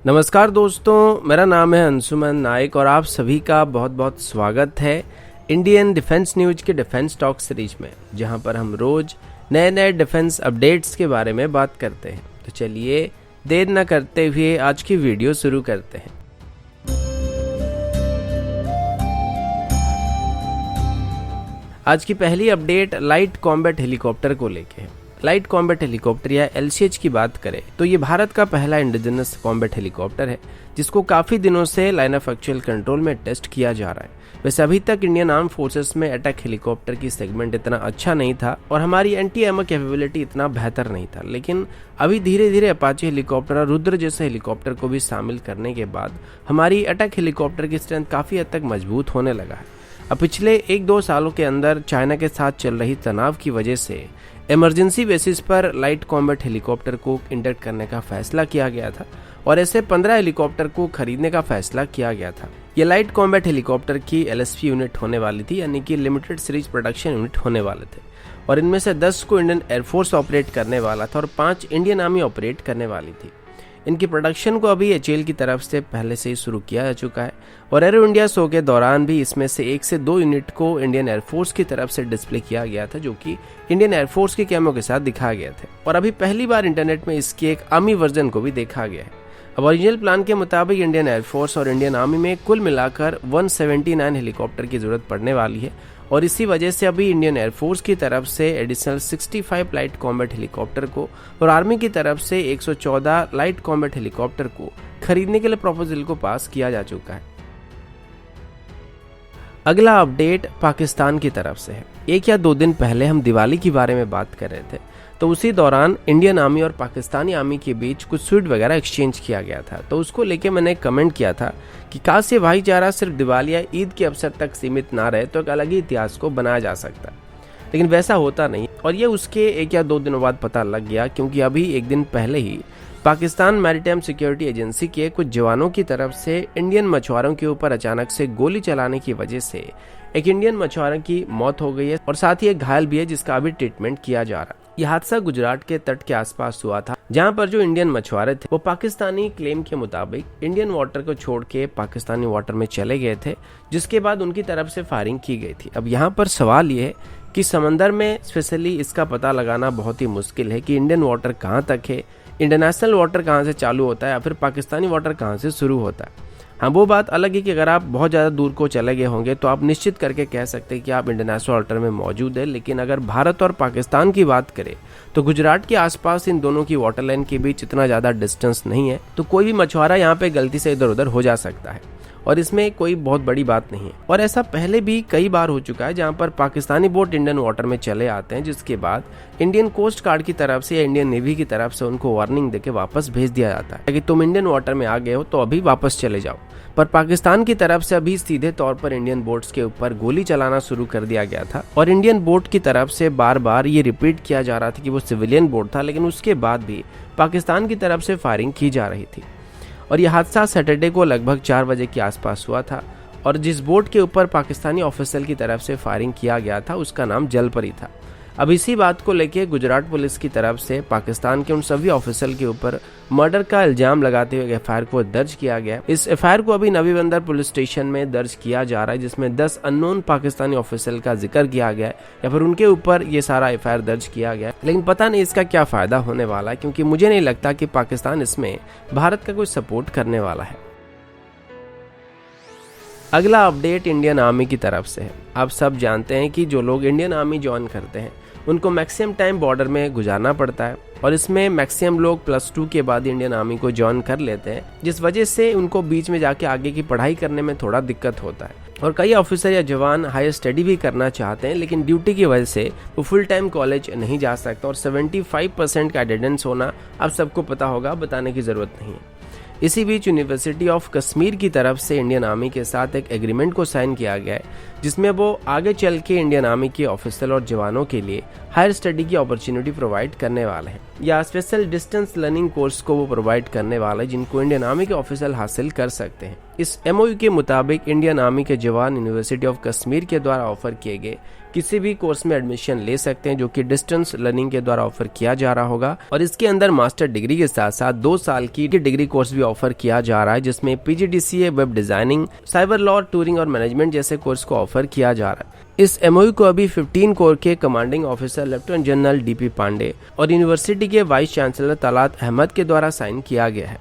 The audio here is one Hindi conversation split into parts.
नमस्कार दोस्तों, मेरा नाम है अंशुमन नायक और आप सभी का बहुत बहुत स्वागत है इंडियन डिफेंस न्यूज के डिफेंस टॉक सीरीज में, जहां पर हम रोज नए नए डिफेंस अपडेट्स के बारे में बात करते हैं। तो चलिए देर न करते हुए आज की वीडियो शुरू करते हैं। आज की पहली अपडेट लाइट कॉम्बैट हेलीकॉप्टर को लेके है। लाइट कॉम्बैट हेलीकॉप्टर या LCH की बात करें तो ये भारत का पहला इंडिजिनस कॉम्बैट हेलीकॉप्टर है, जिसको काफी दिनों से लाइन ऑफ एक्चुअल कंट्रोल में टेस्ट किया जा रहा है। वैसे अभी तक इंडियन आर्म फोर्सेस में अटैक हेलीकॉप्टर की सेगमेंट इतना अच्छा नहीं था और हमारी एंटी एमो कैपेबिलिटी इतना बेहतर नहीं था, लेकिन अभी धीरे धीरे अपाचे हेलीकॉप्टर और रुद्र जैसे हेलीकॉप्टर को भी शामिल करने के बाद हमारी अटैक हेलीकॉप्टर की स्ट्रेंथ काफी हद तक मजबूत होने लगा है। अब पिछले 1-2 सालों के अंदर चाइना के साथ चल रही तनाव की वजह से इमरजेंसी बेसिस पर लाइट कॉम्बैट हेलीकॉप्टर को इंडक्ट करने का फैसला किया गया था और ऐसे 15 हेलीकॉप्टर को खरीदने का फैसला किया गया था। ये लाइट कॉम्बैट हेलीकॉप्टर की LSP यूनिट होने वाली थी, यानी कि लिमिटेड सीरीज प्रोडक्शन यूनिट होने वाले थे और इनमें से 10 को इंडियन एयरफोर्स ऑपरेट करने वाला था और 5 इंडियन आर्मी ऑपरेट करने वाली थी। इनकी प्रोडक्शन को अभी HAL की तरफ से पहले से ही शुरू किया जा चुका है और एरो इंडिया शो के दौरान भी इसमें से 1 से 2 यूनिट को इंडियन एयरफोर्स की तरफ से डिस्प्ले किया गया था, जो कि इंडियन एयरफोर्स के कैमो के साथ दिखाया गया था और अभी पहली बार इंटरनेट में इसकी एक आर्मी वर्जन को भी देखा गया है। अब ओरिजिनल प्लान के मुताबिक इंडियन एयरफोर्स और इंडियन आर्मी में कुल मिलाकर 179 हेलीकॉप्टर की जरूरत पड़ने वाली है और इसी वजह से अभी इंडियन एयरफोर्स की तरफ से एडिशनल 65 लाइट कॉम्बैट हेलीकॉप्टर को और आर्मी की तरफ से 114 लाइट कॉम्बैट हेलीकॉप्टर को खरीदने के लिए प्रपोजल को पास किया जा चुका है। अगला अपडेट पाकिस्तान की तरफ से है। 1 या 2 दिन पहले हम दिवाली के बारे में बात कर रहे थे, तो उसी दौरान इंडियन आर्मी और पाकिस्तानी आर्मी के बीच कुछ स्वीट वगैरह एक्सचेंज किया गया था। तो उसको लेके मैंने कमेंट किया था कि काश ये भाईचारा सिर्फ दिवाली या ईद के अवसर तक सीमित ना रहे तो एक अलग ही इतिहास को बनाया जा सकता, लेकिन वैसा होता नहीं और ये उसके 1 या 2 दिनों बाद पता लग गया, क्योंकि अभी 1 दिन पहले ही पाकिस्तान मैरीटाइम सिक्योरिटी एजेंसी के कुछ जवानों की तरफ से इंडियन मछुआरों के ऊपर अचानक से गोली चलाने की वजह से एक इंडियन मछुआरे की मौत हो गई है और साथ ही एक घायल भी है, जिसका अभी ट्रीटमेंट किया जा रहा है। यह हादसा गुजरात के तट के आसपास हुआ था, जहां पर जो इंडियन मछुआरे थे वो पाकिस्तानी क्लेम के मुताबिक इंडियन वाटर को छोड़ के पाकिस्तानी वाटर में चले गए थे, जिसके बाद उनकी तरफ से फायरिंग की गई थी। अब यहाँ पर सवाल ये है कि समंदर में स्पेशली इसका पता लगाना बहुत ही मुश्किल है कि इंडियन वाटर कहाँ तक है, इंटरनेशनल वाटर कहाँ से चालू होता है या फिर पाकिस्तानी वाटर कहाँ से शुरू होता है। हाँ, वो बात अलग है कि अगर आप बहुत ज़्यादा दूर को चले गए होंगे तो आप निश्चित करके कह सकते हैं कि आप इंटरनेशनल वाटर में मौजूद है, लेकिन अगर भारत और पाकिस्तान की बात करें तो गुजरात के आसपास इन दोनों की वाटर लाइन के बीच इतना ज़्यादा डिस्टेंस नहीं है, तो कोई भी मछुआरा यहाँ पे गलती से इधर उधर हो जा सकता है और इसमें कोई बहुत बड़ी बात नहीं है। और ऐसा पहले भी कई बार हो चुका है जहां पर पाकिस्तानी बोट इंडियन वाटर में चले आते हैं, जिसके बाद इंडियन कोस्ट गार्ड की तरफ से या इंडियन नेवी की तरफ से उनको वार्निंग देके वापस भेज दिया जाता है कि तुम इंडियन वाटर में आ गए हो तो अभी वापस चले जाओ। पर पाकिस्तान की तरफ से अभी सीधे तौर पर इंडियन बोट्स के ऊपर गोली चलाना शुरू कर दिया गया था और इंडियन बोट की तरफ से बार बार ये रिपीट किया जा रहा था कि वो सिविलियन बोट था, लेकिन उसके बाद भी पाकिस्तान की तरफ से फायरिंग की जा रही थी। और यह हादसा सैटरडे को लगभग 4 बजे के आसपास हुआ था और जिस बोट के ऊपर पाकिस्तानी ऑफिसर की तरफ से फायरिंग किया गया था उसका नाम जलपरी था। अब इसी बात को लेकर गुजरात पुलिस की तरफ से पाकिस्तान के उन सभी ऑफिसर के ऊपर मर्डर का इल्जाम लगाते हुए FIR को दर्ज किया गया। इस FIR को अभी नवी बंदर पुलिस स्टेशन में दर्ज किया जा रहा है, जिसमें 10 अननोन पाकिस्तानी ऑफिसर का जिक्र किया गया है या फिर उनके ऊपर ये सारा FIR दर्ज किया गया, लेकिन पता नहीं इसका क्या फायदा होने वाला है, क्योंकि मुझे नहीं लगता कि पाकिस्तान इसमें भारत का कोई सपोर्ट करने वाला है। अगला अपडेट इंडियन आर्मी की तरफ से है। आप सब जानते हैं कि जो लोग इंडियन आर्मी ज्वाइन करते हैं उनको मैक्सिमम टाइम बॉर्डर में गुजारना पड़ता है और इसमें मैक्सिमम लोग +2 के बाद इंडियन आर्मी को ज्वाइन कर लेते हैं, जिस वजह से उनको बीच में जाके आगे की पढ़ाई करने में थोड़ा दिक्कत होता है और कई ऑफिसर या जवान हायर स्टडी भी करना चाहते हैं, लेकिन ड्यूटी की वजह से वो फुल टाइम कॉलेज नहीं जा सकता और 75% का अटेंडेंस होना आप सबको पता होगा, बताने की जरूरत नहीं है। इसी बीच यूनिवर्सिटी ऑफ कश्मीर की तरफ से इंडियन आर्मी के साथ एक एग्रीमेंट को साइन किया गया है, जिसमें वो आगे चल के इंडियन आर्मी के ऑफिसर और जवानों के लिए हायर स्टडी की अपॉर्चुनिटी प्रोवाइड करने वाले हैं। या स्पेशल डिस्टेंस लर्निंग कोर्स को वो प्रोवाइड करने वाला है, जिनको इंडियन आर्मी के ऑफिसर हासिल कर सकते हैं। इस MOU के मुताबिक इंडियन आर्मी के जवान यूनिवर्सिटी ऑफ कश्मीर के द्वारा ऑफर किए गए किसी भी कोर्स में एडमिशन ले सकते हैं, जो कि डिस्टेंस लर्निंग के द्वारा ऑफर किया जा रहा होगा। और इसके अंदर मास्टर डिग्री के साथ साथ 2 साल की डिग्री कोर्स भी ऑफर किया जा रहा है, जिसमें PGDCA, web designing, cyber law, touring और मैनेजमेंट जैसे कोर्स को ऑफर किया जा रहा है। इस MOU को अभी 15 कोर के commanding officer lieutenant general DP Pandey और यूनिवर्सिटी के वाइस चांसलर तलात अहमद के द्वारा साइन किया गया है।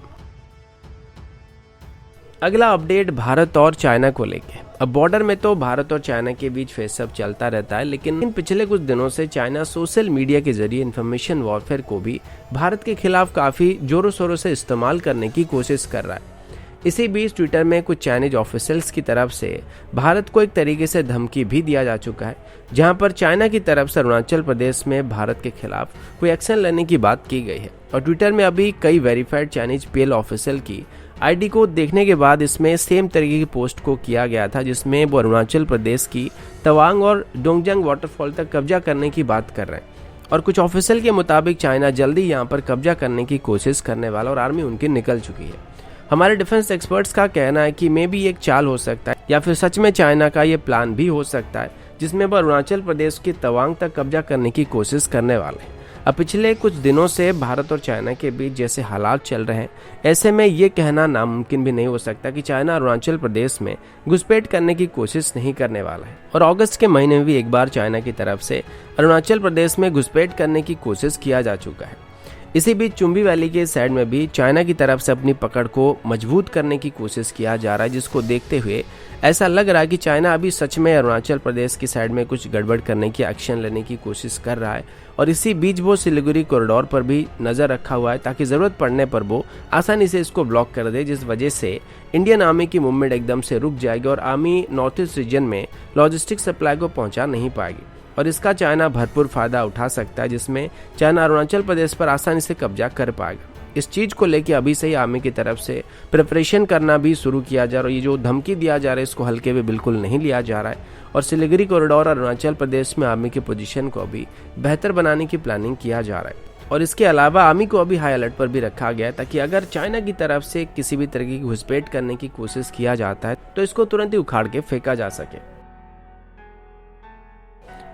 अगला अपडेट भारत और चाइना को लेके। अब बॉर्डर में तो भारत और चाइना के बीच फेसअप चलता रहता है, लेकिन इन पिछले कुछ दिनों से चाइना सोशल मीडिया के जरिए इंफॉर्मेशन वॉरफेयर को भी भारत के खिलाफ काफी जोरों शोरों से इस्तेमाल करने की कोशिश कर रहा है। इसी बीच ट्विटर में कुछ चाइनीज ऑफिशियल्स की तरफ से भारत को एक तरीके से धमकी भी दिया जा चुका है, जहां पर चाइना की तरफ से अरुणाचल प्रदेश में भारत के खिलाफ कोई एक्शन लेने की बात की गई है। और ट्विटर में अभी कई वेरीफाइड चाइनीज PL ऑफिशियल की ID को देखने के बाद इसमें सेम तरीके की पोस्ट को किया गया था, जिसमें वो अरुणाचल प्रदेश की तवांग और डोंगजंग वाटरफॉल तक कब्जा करने की बात कर रहे हैं। और कुछ ऑफिशियल के मुताबिक चाइना जल्दी यहां पर कब्जा करने की कोशिश करने वाला और आर्मी उनकी निकल चुकी है। हमारे डिफेंस एक्सपर्ट्स का कहना है कि मे भी एक चाल हो सकता है या फिर सच में चाइना का ये प्लान भी हो सकता है, जिसमें वो अरुणाचल प्रदेश की तवांग तक कब्जा करने की कोशिश करने वाले हैं। अब पिछले कुछ दिनों से भारत और चाइना के बीच जैसे हालात चल रहे हैं, ऐसे में ये कहना नामुमकिन भी नहीं हो सकता कि चाइना अरुणाचल प्रदेश में घुसपैठ करने की कोशिश नहीं करने वाला है। और अगस्त के महीने में भी एक बार चाइना की तरफ से अरुणाचल प्रदेश में घुसपैठ करने की कोशिश किया जा चुका है। इसी बीच चुंबी वैली के साइड में भी चाइना की तरफ से अपनी पकड़ को मजबूत करने की कोशिश किया जा रहा है, जिसको देखते हुए ऐसा लग रहा है कि चाइना अभी सच में अरुणाचल प्रदेश की साइड में कुछ गड़बड़ करने की एक्शन लेने की कोशिश कर रहा है। और इसी बीच वो सिलीगुड़ी कॉरिडोर पर भी नजर रखा हुआ है, ताकि जरूरत पड़ने पर वो आसानी से इसको ब्लॉक कर दे, जिस वजह से इंडियन आर्मी की मूवमेंट एकदम से रुक जाएगी और आर्मी नॉर्थ ईस्ट रीजन में लॉजिस्टिक सप्लाई को पहुंचा नहीं पाएगी। और इसका चाइना भरपूर फायदा उठा सकता है, जिसमें चाइना अरुणाचल प्रदेश पर आसानी से कब्जा कर पाएगा। इस चीज को लेकर अभी से ही आर्मी की तरफ से प्रिपरेशन करना भी शुरू किया जा रहा है। ये जो धमकी दिया जा रहा है इसको हल्के में बिल्कुल नहीं लिया जा रहा है। और सिलीगुड़ी कॉरिडोर और अरुणाचल प्रदेश में आर्मी की पोजीशन को अभी बेहतर बनाने की प्लानिंग किया जा रहा है। और इसके अलावा आर्मी को अभी हाई अलर्ट पर भी रखा गया है, ताकि अगर चाइना की तरफ से किसी भी तरीके की घुसपैठ करने की कोशिश किया जाता है तो इसको तुरंत ही उखाड़ के फेंका जा सके।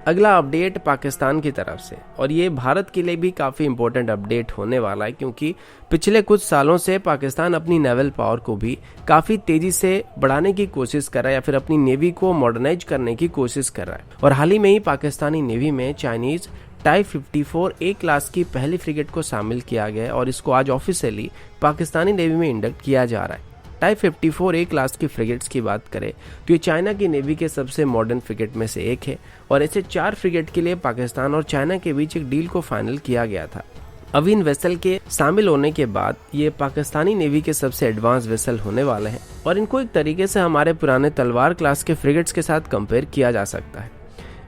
अगला अपडेट पाकिस्तान की तरफ से, और ये भारत के लिए भी काफ़ी इंपॉर्टेंट अपडेट होने वाला है, क्योंकि पिछले कुछ सालों से पाकिस्तान अपनी नेवल पावर को भी काफ़ी तेज़ी से बढ़ाने की कोशिश कर रहा है, या फिर अपनी नेवी को मॉडर्नाइज करने की कोशिश कर रहा है। और हाल ही में ही पाकिस्तानी नेवी में चाइनीज़ टाइप 54 A क्लास की पहली फ्रिगेट को शामिल किया गया है, और इसको आज ऑफिशियली पाकिस्तानी नेवी में इंडक्ट किया जा रहा है। टाइप 54 A क्लास की फ्रिगेट्स की बात करें तो ये चाइना की नेवी के सबसे मॉडर्न फ्रिगेट में से एक है, और ऐसे 4 फ्रिगेट के लिए पाकिस्तान और चाइना के बीच एक डील को फाइनल किया गया था। अभी इन वेसल के शामिल होने के बाद ये पाकिस्तानी नेवी के सबसे एडवांस वेसल होने वाले हैं, और इनको एक तरीके से हमारे पुराने तलवार क्लास के फ्रिगेट्स के साथ कंपेयर किया जा सकता है।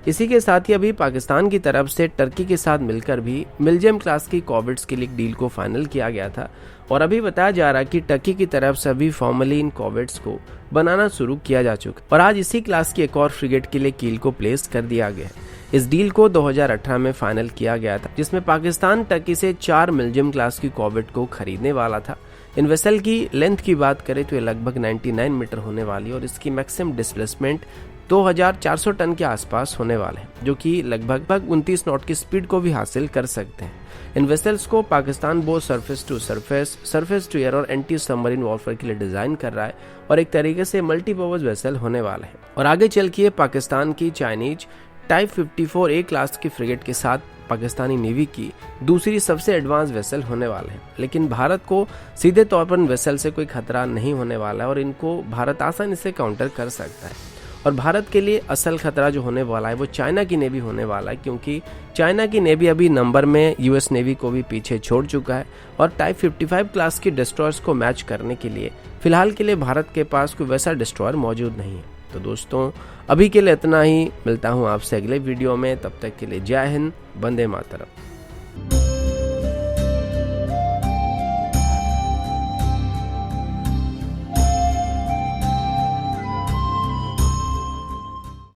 इसी के साथ ही अभी पाकिस्तान की तरफ से टर्की के साथ मिलकर भी मिलजियम क्लास की कॉर्वेट्स के लिए डील को फाइनल किया गया था, और अभी बताया जा रहा है कि टर्की की तरफ से अभी फॉर्मली इन कॉर्वेट्स को बनाना शुरू किया जा चुका, और आज इसी क्लास की एक और फ्रिगेट के लिए कील को प्लेस कर दिया गया। इस डील को 2018 में फाइनल किया गया था, जिसमें पाकिस्तान टर्की से 4 मिलजियम क्लास की कॉर्वेट को खरीदने वाला था। इन वेसल की लेंथ की बात करें तो ये लगभग 99 मीटर होने वाली है, और इसकी मैक्सिमम डिस्प्लेसमेंट 2400 टन के आसपास होने वाले हैं, जो कि लगभग 29 नॉट की स्पीड को भी हासिल कर सकते हैं। इन वेसल्स को Pakistan both surface to surface, surface to air और एंटी सबमरीन वॉरफेयर के लिए डिजाइन कर रहा है, और एक तरीके से मल्टीपर्पज वेसल होने वाले हैं। और आगे चल के पाकिस्तान की चाइनीज टाइप 54 A क्लास की फ्रिगेट के साथ पाकिस्तानी नेवी की दूसरी सबसे एडवांस वेसल होने वाले हैं। लेकिन भारत को सीधे तौर पर इन वेसल से कोई खतरा नहीं होने वाला है, और इनको भारत आसानी से काउंटर कर सकता है। और भारत के लिए असल खतरा जो होने वाला है वो चाइना की नेवी होने वाला है, क्योंकि चाइना की नेवी अभी नंबर में यूएस नेवी को भी पीछे छोड़ चुका है, और टाइप 55 क्लास की डिस्ट्रॉयर्स को मैच करने के लिए फिलहाल के लिए भारत के पास कोई वैसा डिस्ट्रॉयर मौजूद नहीं है। तो दोस्तों अभी के लिए इतना ही, मिलता हूँ आपसे अगले वीडियो में, तब तक के लिए जय हिंद, वंदे मातरम।